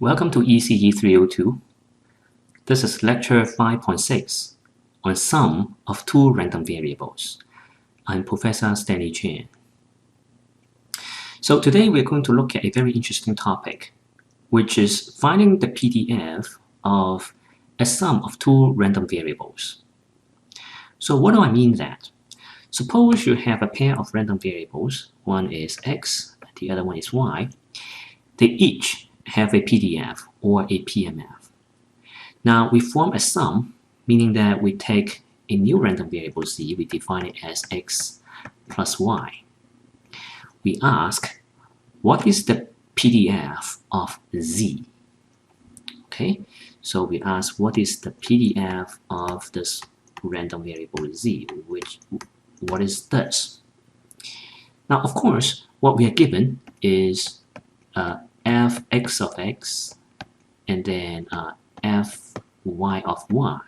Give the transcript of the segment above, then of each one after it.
Welcome to ECE 302. This is lecture 5.6 on sum of two random variables. I'm Professor Stanley Chan. So today we're going to look at a very interesting topic, which is finding the PDF of a sum of two random variables. So what do I mean that? Suppose you have a pair of random variables. One is x, the other one is y. They each have a PDF or a PMF. Now we form a sum, meaning that we take a new random variable z, we define it as x plus y. We ask, what is the PDF of z? Okay, so we ask, what is the PDF of this random variable z, what is this? Now, of course, what we are given is fx of x and then fy of y.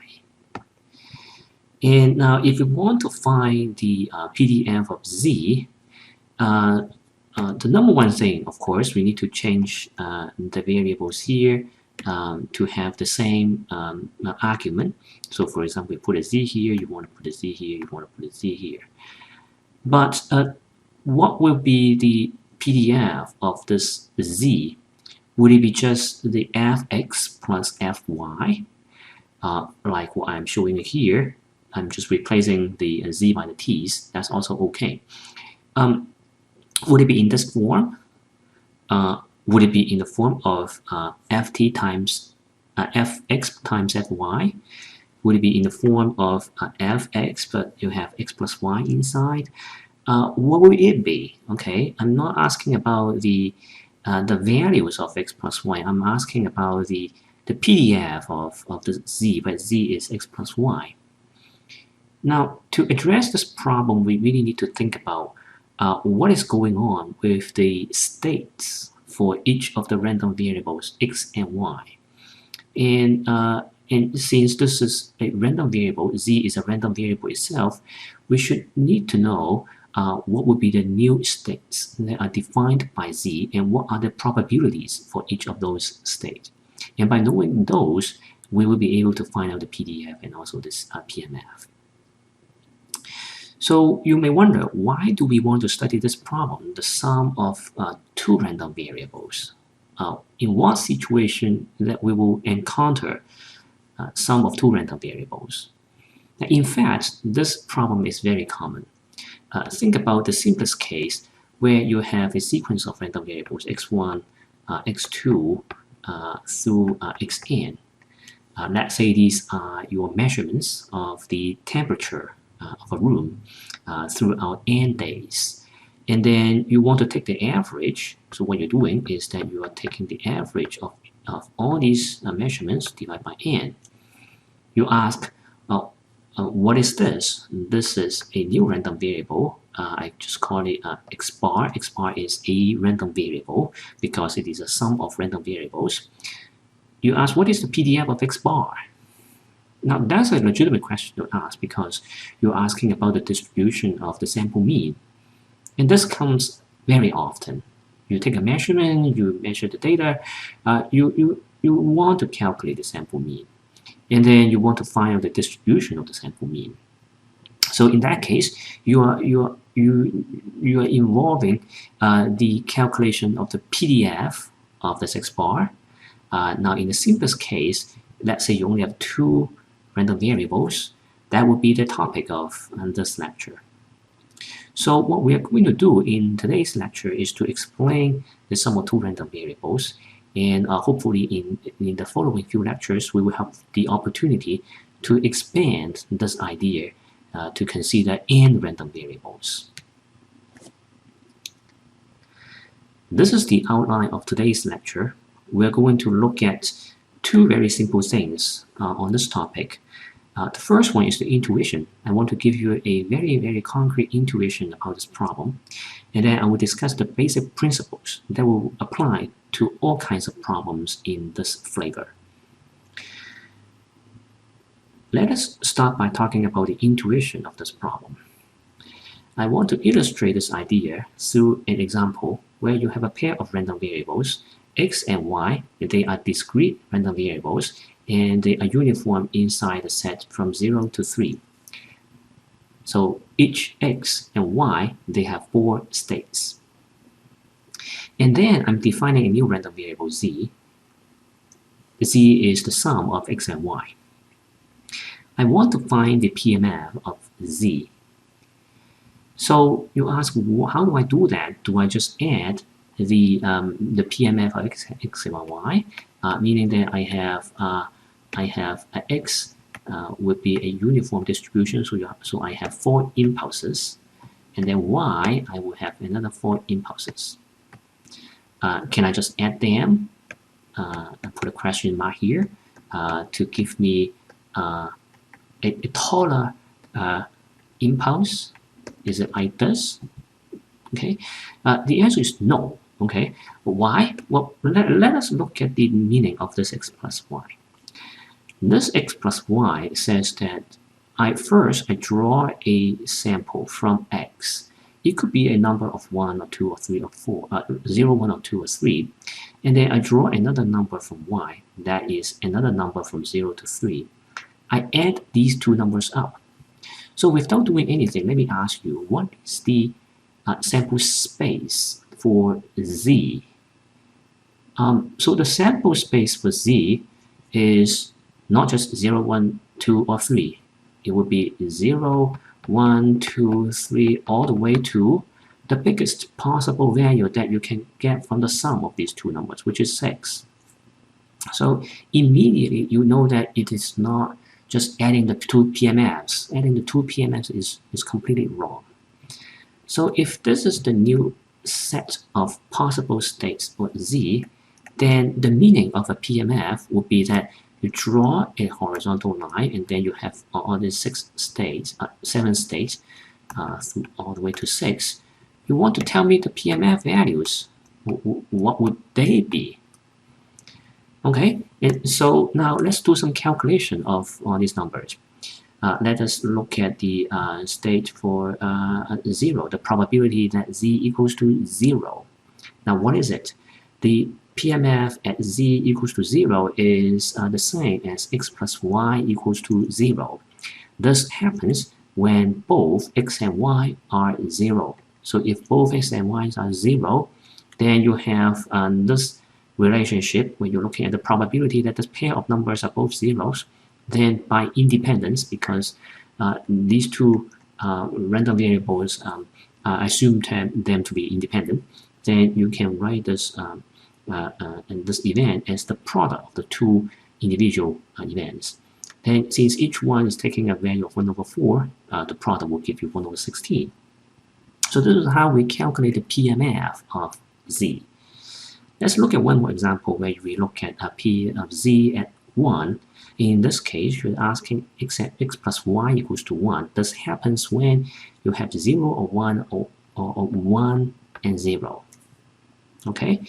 And now if we want to find the PDF of z, the number one thing, of course, we need to change the variables here to have the same argument. So for example, we put a z here, you want to put a z here, you want to put a z here. But what will be the PDF of this z? Would it be just the fx plus fy, like what I'm showing here? I'm just replacing the z by the t's. That's also okay. Would it be in this form? Would it be in the form of ft times fx times fy? Would it be in the form of fx, but you have x plus y inside? What will it be? Okay, I'm not asking about the values of x plus y. I'm asking about the PDF of the z, but z is x plus y. Now, to address this problem, we really need to think about what is going on with the states for each of the random variables x and y. And since this is a random variable, z is a random variable itself, we should need to know what would be the new states that are defined by z and what are the probabilities for each of those states. And by knowing those, we will be able to find out the PDF and also this PMF. So you may wonder, why do we want to study this problem, the sum of two random variables? In what situation that we will encounter sum of two random variables? Now, in fact, this problem is very common. Think about the simplest case where you have a sequence of random variables x1, x2 through xn. Let's say these are your measurements of the temperature of a room throughout n days. And then you want to take the average. So what you're doing is that you are taking the average of all these measurements divided by n. You ask, what is this? This is a new random variable. I just call it x bar. X bar is a random variable because it is a sum of random variables. You ask, what is the PDF of x bar? Now, that's a legitimate question to ask because you're asking about the distribution of the sample mean. And this comes very often. You take a measurement, you measure the data, you want to calculate the sample mean. And then you want to find out the distribution of the sample mean. So in that case, you are involving the calculation of the PDF of this x bar. Now, in the simplest case, let's say you only have two random variables. That would be the topic of this lecture. So what we are going to do in today's lecture is to explain the sum of two random variables. And hopefully in the following few lectures, we will have the opportunity to expand this idea to consider n random variables. This is the outline of today's lecture. We're going to look at two very simple things on this topic. The first one is the intuition. I want to give you a very, very concrete intuition about this problem. And then I will discuss the basic principles that will apply to all kinds of problems in this flavor. Let us start by talking about the intuition of this problem. I want to illustrate this idea through an example where you have a pair of random variables x and y, they are discrete random variables, and they are uniform inside the set from 0 to 3. So each x and y, they have 4 states. And then I'm defining a new random variable z. Z is the sum of x and y. I want to find the PMF of z. So you ask, how do I do that? Do I just add the PMF of x and y, meaning that I have x would be a uniform distribution, so I have 4 impulses, and then y, I will have another 4 impulses. Can I just add them? I put a question mark here to give me a taller impulse. Is it like this? Okay. The answer is no. Okay. Why? Well, let us look at the meaning of this x plus y. This x plus y says that I draw a sample from x. It could be a number of 1 or 2 or 3 or 4, 0, 1 or 2 or 3. And then I draw another number from y. That is another number from 0 to 3. I add these two numbers up. So without doing anything, let me ask you, what is the sample space for z? So the sample space for z is not just 0, 1, 2, or 3. It would be 0, 1, 2, 3, all the way to the biggest possible value that you can get from the sum of these two numbers, which is 6. So immediately you know that it is not just adding the two PMFs. Adding the two PMFs is completely wrong. So if this is the new set of possible states for z, then the meaning of a PMF would be that you draw a horizontal line, and then you have all these 7 states through all the way to 6. You want to tell me the PMF values. What would they be? Okay, and so now let's do some calculation of all these numbers. Let us look at the state for 0, the probability that z equals to 0. Now what is it? The PMF at z equals to 0 is the same as x plus y equals to 0. This happens when both x and y are 0. So if both x and y are 0, then you have this relationship where you're looking at the probability that this pair of numbers are both zeros. Then by independence, because these two random variables assume them to be independent, then you can write this this event as the product of the two individual events. Then since each one is taking a value of 1 over 4, the product will give you 1 over 16. So this is how we calculate the PMF of z. Let's look at one more example where we look at P of z at 1. In this case, you're asking x plus y equals to 1. This happens when you have 0 or 1 or 1 and 0. Okay,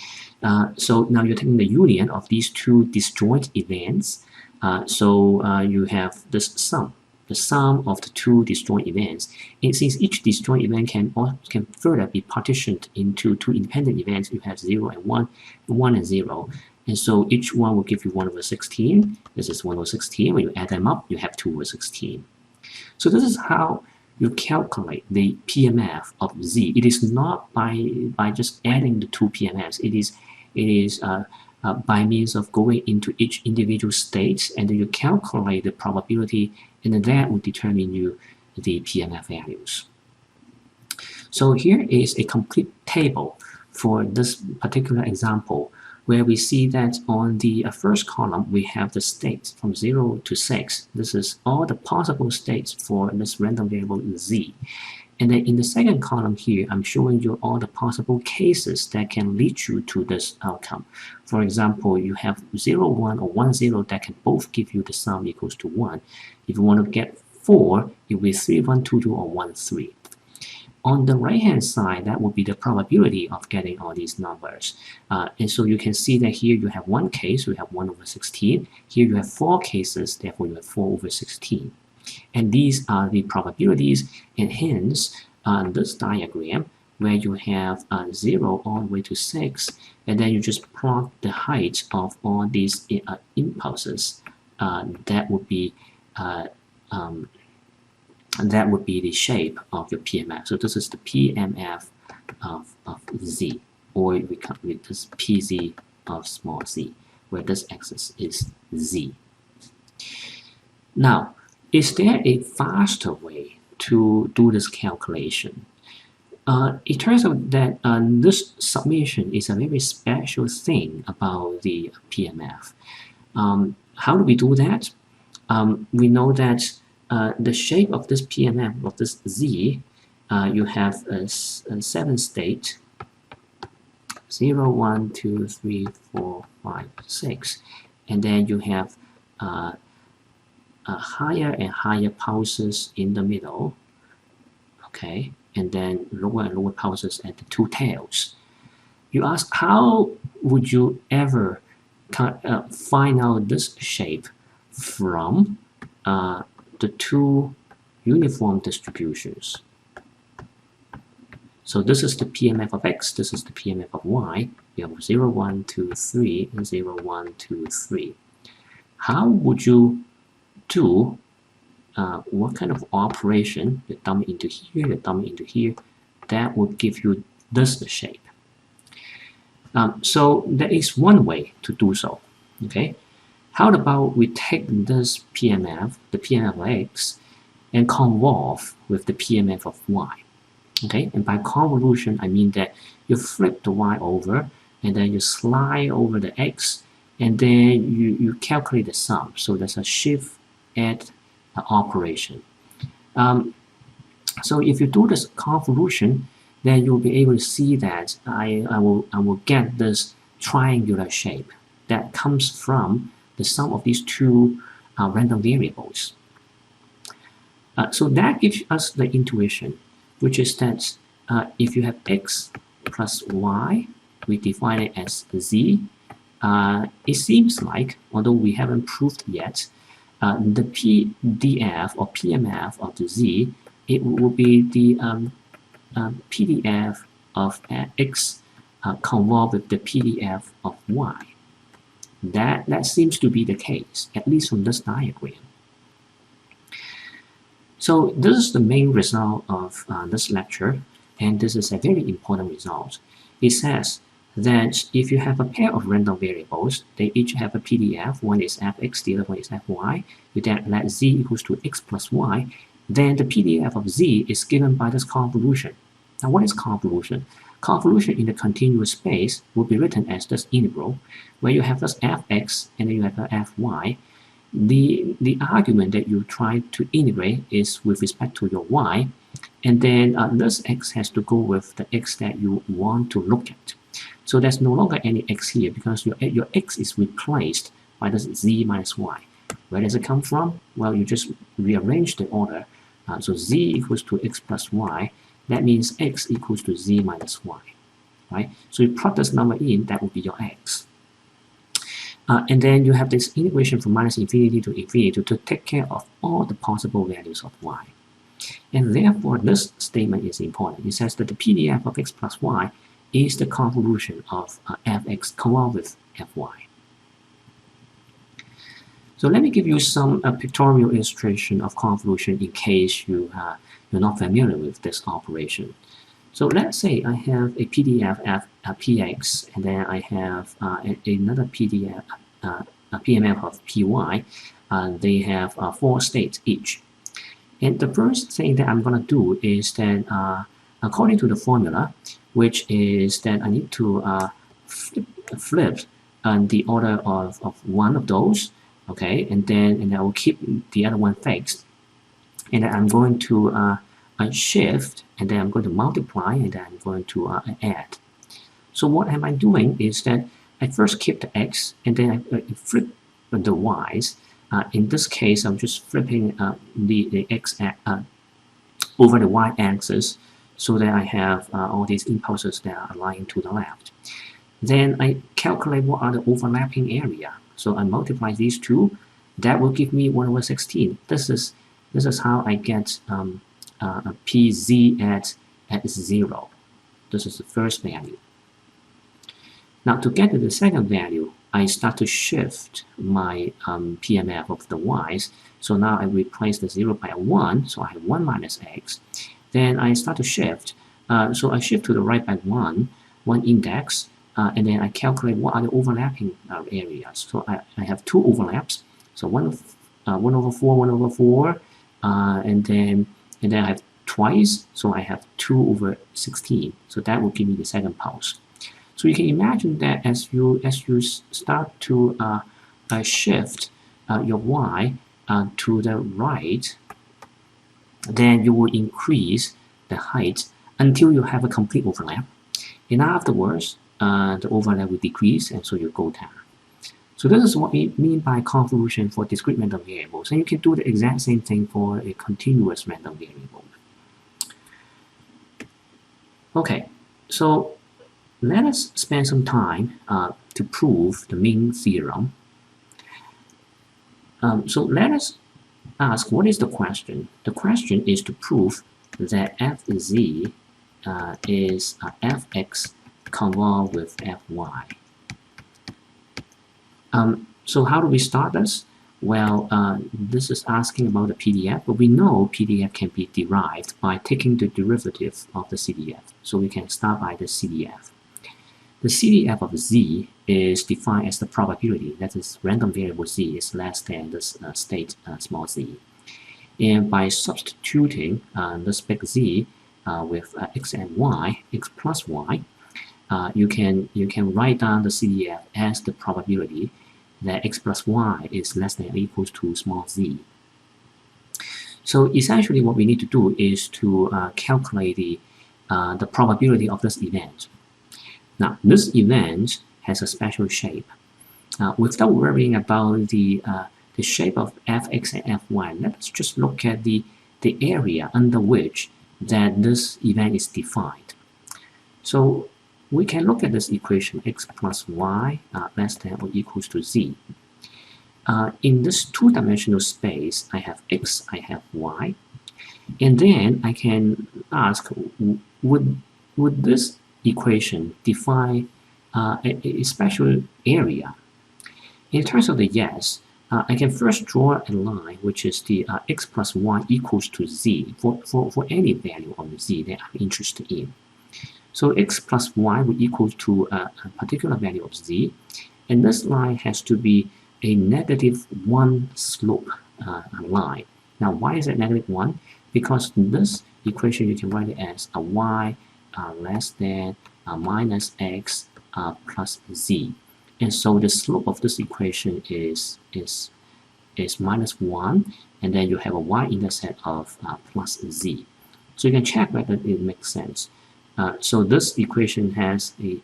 so now you're taking the union of these two disjoint events. You have this sum, the sum of the two disjoint events. And since each disjoint event can further be partitioned into two independent events, you have 0 and 1, 1 and 0. And so each one will give you 1 over 16. This is 1 over 16. When you add them up, you have 2 over 16. So this is how you calculate the PMF of z. It is not by just adding the two PMFs. It is by means of going into each individual state, and then you calculate the probability, and then that will determine you the PMF values. So here is a complete table for this particular example, where we see that on the first column we have the states from 0 to 6. This is all the possible states for this random variable z. And then in the second column here, I'm showing you all the possible cases that can lead you to this outcome. For example, you have 0, 1 or 1, 0 that can both give you the sum equals to 1. If you want to get 4, it will be 3, 1, 2, 2 or 1, 3. On the right-hand side, that would be the probability of getting all these numbers. And so you can see that here you have one case, you have 1 over 16. Here you have 4 cases, therefore you have 4 over 16. And these are the probabilities, and hence this diagram where you have 0 all the way to 6, and then you just plot the height of all these impulses. That would be the shape of your PMF. So this is the PMF of Z, or we come with this PZ of small z, where this axis is Z. Now, is there a faster way to do this calculation? It turns out that this summation is a very special thing about the PMF. How do we do that? We know that the shape of this PMF, of this Z, you have a 7 state, 0, 1, 2, 3, 4, 5, 6, and then you have higher and higher pulses in the middle, okay, and then lower and lower pulses at the two tails. You ask, how would you ever find out this shape from the two uniform distributions? So this is the PMF of X, this is the PMF of Y. We have 0, 1, 2, 3, and 0, 1, 2, 3. How would you do what kind of operation, the dummy into here, the dummy into here, that would give you this shape? So there is one way to do so. Okay, how about we take this PMF, the PMF of X, and convolve with the PMF of Y? Okay, and by convolution, I mean that you flip the Y over, and then you slide over the X, and then you calculate the sum. So there's a shift add operation. So if you do this convolution, then you'll be able to see that I will get this triangular shape that comes from the sum of these two random variables. So that gives us the intuition, which is that if you have X plus Y, we define it as Z. It seems like, although we haven't proved yet, the PDF or PMF of the Z, it will be the PDF of X convolved with the PDF of Y. That seems to be the case, at least from this diagram. So this is the main result of this lecture, and this is a very important result. It says that if you have a pair of random variables, they each have a PDF, one is fx, the other one is fy, you then let z equals to x plus y, then the PDF of z is given by this convolution. Now what is convolution? Convolution in the continuous space will be written as this integral, where you have this fx and then you have a fy. The argument that you try to integrate is with respect to your y, and then this x has to go with the x that you want to look at. So there's no longer any x here because your x is replaced by this z minus y. Where does it come from? Well, you just rearrange the order. So z equals to x plus y. That means x equals to z minus y. Right? So you plug this number in, that would be your x. And then you have this integration from minus infinity to infinity to take care of all the possible values of y. And therefore, this statement is important. It says that the PDF of x plus y is the convolution of fx convolved with fy. So let me give you some pictorial illustration of convolution in case you're not familiar with this operation. So let's say I have a PDF px, and then I have another PDF, a PMF of py. They have 4 states each. And the first thing that I'm going to do is that according to the formula, which is that I need to flip the order of one of those, okay, and then I will keep the other one fixed, and then I'm going to shift, and then I'm going to multiply, and then I'm going to add. So what am I doing is that I first keep the x, and then I flip the y's. In this case, I'm just flipping the x over the y-axis, so that I have all these impulses that are aligned to the left. Then I calculate what are the overlapping area. So I multiply these two. That will give me 1 over 16. This is how I get pz at 0. This is the first value. Now to get to the second value, I start to shift my PMF of the y's. So now I replace the 0 by a 1, so I have 1 minus x. Then I start to shift. So I shift to the right by one index, and then I calculate what are the overlapping areas. So I have two overlaps. So 1 over 4, 1 over 4, and then I have twice. So I have 2 over 16. So that will give me the second pulse. So you can imagine that as you start to shift your y to the right, then you will increase the height until you have a complete overlap. And afterwards, the overlap will decrease, and so you go down. So this is what we mean by convolution for discrete random variables. And you can do the exact same thing for a continuous random variable. Okay, so let us spend some time to prove the mean theorem. So let us ask, what is the question? The question is to prove that fz is fx convolved with fy. So how do we start this? Well, this is asking about the PDF, but we know PDF can be derived by taking the derivative of the CDF. So we can start by the CDF. The CDF of z is defined as the probability that this random variable z is less than this state small z. And by substituting this big z with x and y, x plus y, you can write down the CDF as the probability that x plus y is less than or equals to small z. So essentially what we need to do is to calculate the probability of this event. Now, this event has a special shape. Without worrying about the shape of fx and fy, let's just look at the area under which that this event is defined. So we can look at this equation, x plus y less than or equals to z. In this two-dimensional space, I have x, I have y. And then I can ask, would this equation define a special area? In terms of the yes, I can first draw a line which is the x plus y equals to z for any value of z that I'm interested in. So x plus y will equal to a particular value of z, and this line has to be a -1 slope line. Now why is it -1? Because this equation you can write it as a y less than minus x plus z, and so the slope of this equation is -1, and then you have a y-intercept of plus z. So you can check whether it makes sense. So this equation has a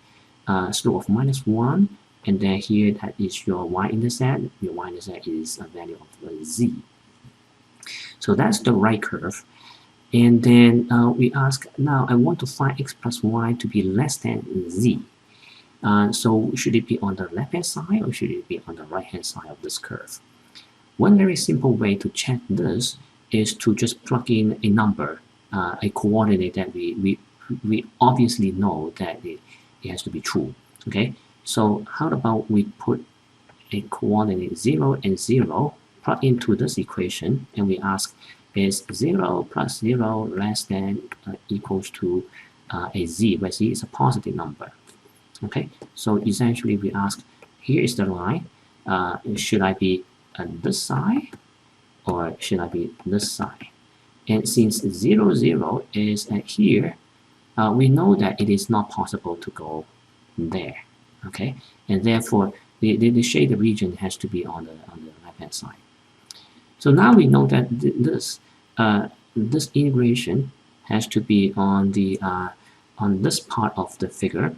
slope of -1, and then here that is your y-intercept. Your y-intercept is a value of z. So that's the right curve. And then we ask, now I want to find x plus y to be less than z. So should it be on the left-hand side or should it be on the right-hand side of this curve? One very simple way to check this is to just plug in a number, a coordinate that we obviously know that it has to be true. Okay, so how about we put a coordinate 0 and 0, plug into this equation, and we ask, is 0 plus 0 less than equals to a z, where z is a positive number. Okay, so essentially we ask, here is the line, should I be on this side or should I be this side? And since 0, 0 is at here, we know that it is not possible to go there. Okay, and therefore the shaded region has to be on the left-hand side. So now we know that this integration has to be on this part of the figure,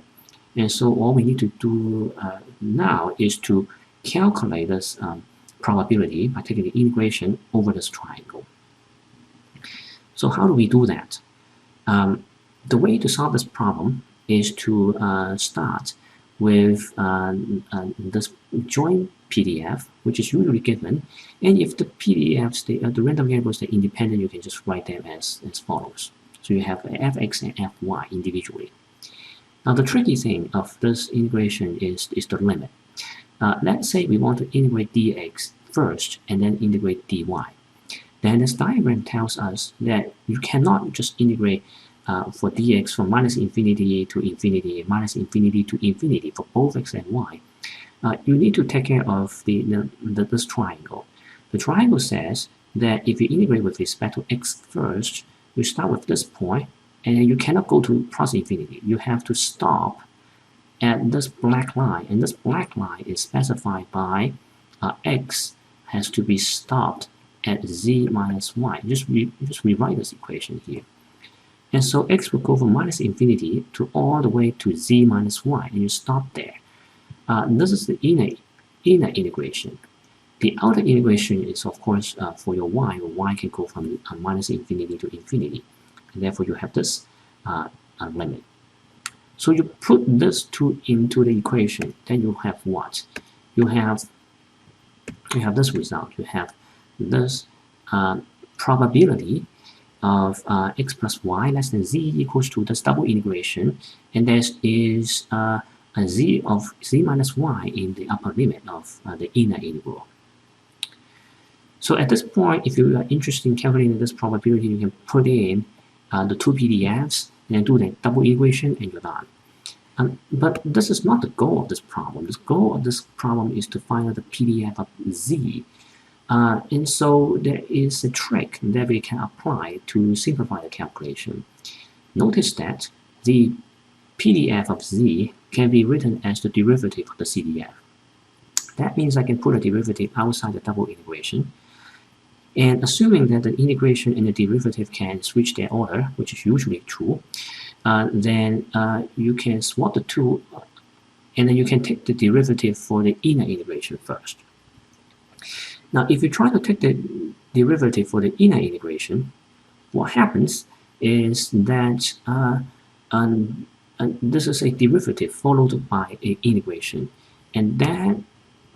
and so all we need to do now is to calculate this probability by taking the integration over this triangle. So how do we do that? The way to solve this problem is to start with this joint PDF, which is usually given, and if the PDFs, the random variables, are independent, you can just write them as follows. So you have fx and fy individually. Now the tricky thing of this integration is the limit. Let's say we want to integrate dx first and then integrate dy. Then this diagram tells us that you cannot just integrate for dx from minus infinity to infinity, minus infinity to infinity for both x and y. You need to take care of this triangle. The triangle says that if you integrate with respect to x first, you start with this point, and you cannot go to plus infinity. You have to stop at this black line, and this black line is specified by x has to be stopped at z minus y. Just rewrite this equation here. And so x will go from minus infinity to all the way to z minus y, and you stop there. This is the inner integration. The outer integration is, of course, for your y. Your y can go from minus infinity to infinity, and therefore you have this limit. So you put this two into the equation, then you have what? You have this result. You have this probability of x plus y less than z equals to this double integration, and there is a z of z minus y in the upper limit of the inner integral. So at this point, if you are interested in calculating this probability, you can put in the two PDFs and do the double integration, and you're done. But this is not the goal of this problem. The goal of this problem is to find out the PDF of z. And so there is a trick that we can apply to simplify the calculation. Notice that the PDF of z can be written as the derivative of the CDF. That means I can put a derivative outside the double integration. And assuming that the integration and the derivative can switch their order, which is usually true, then you can swap the two, and then you can take the derivative for the inner integration first. Now, if you try to take the derivative for the inner integration, what happens is that this is a derivative followed by an integration, and that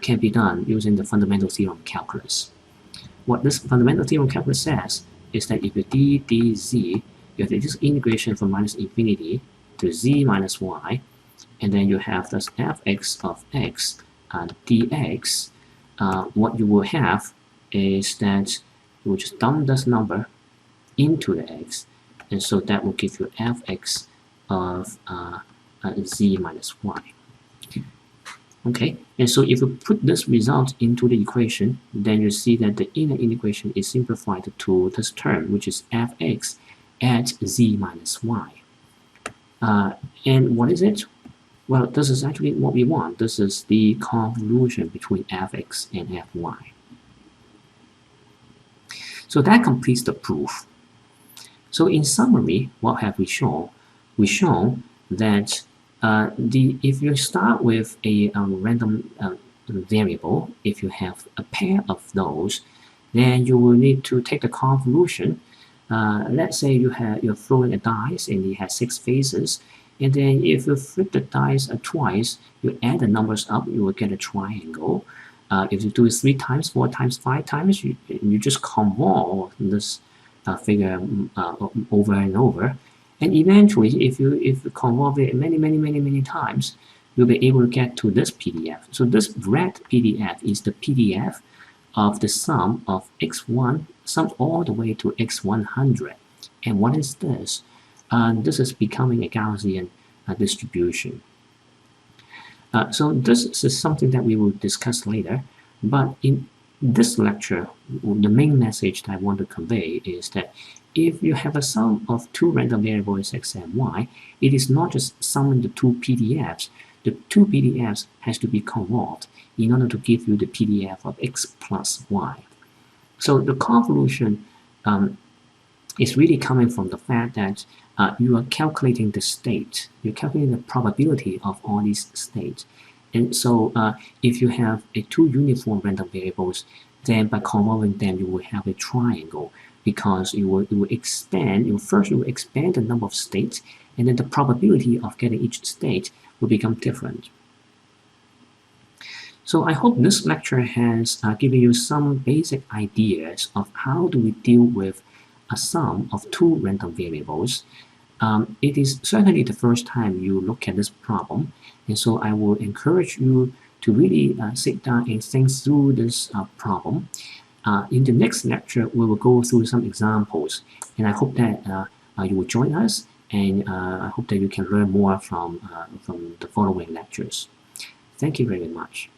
can be done using the fundamental theorem calculus. What this fundamental theorem calculus says is that if you dz, you have this integration from minus infinity to z minus y, and then you have this fx of x and dx. What you will have is that you will just dump this number into the x, and so that will give you fx of z minus y. Okay, and so if you put this result into the equation, then you see that the inner integration is simplified to this term, which is fx at z minus y. And what is it? Well, this is actually what we want. This is the convolution between fx and fy. So that completes the proof. So in summary, what have we shown? We've shown that if you start with a random variable, if you have a pair of those, then you will need to take the convolution. Let's say you're throwing a dice and it has 6 faces, and then if you flip the dice twice, you add the numbers up, you will get a triangle. If you do it 3 times, 4 times, 5 times, you just convolve this figure over and over. And eventually, if you convolve it many times, you'll be able to get to this PDF. So this red PDF is the PDF of the sum of x1 summed all the way to x100. And what is this? This is becoming a Gaussian distribution. So this is something that we will discuss later. But in this lecture, the main message that I want to convey is that if you have a sum of 2 random variables x and y, it is not just summing the 2 PDFs. The 2 PDFs has to be convolved in order to give you the PDF of x plus y. So the convolution is really coming from the fact that you are calculating the state. You're calculating the probability of all these states. And so if you have 2 uniform random variables, then by convolving them, you will have a triangle, because you will expand. You will expand the number of states, and then the probability of getting each state will become different. So I hope this lecture has given you some basic ideas of how do we deal with a sum of 2 random variables. It is certainly the first time you look at this problem, and so I will encourage you to really sit down and think through this problem. In the next lecture, we will go through some examples, and I hope that you will join us, and I hope that you can learn more from the following lectures. Thank you very much.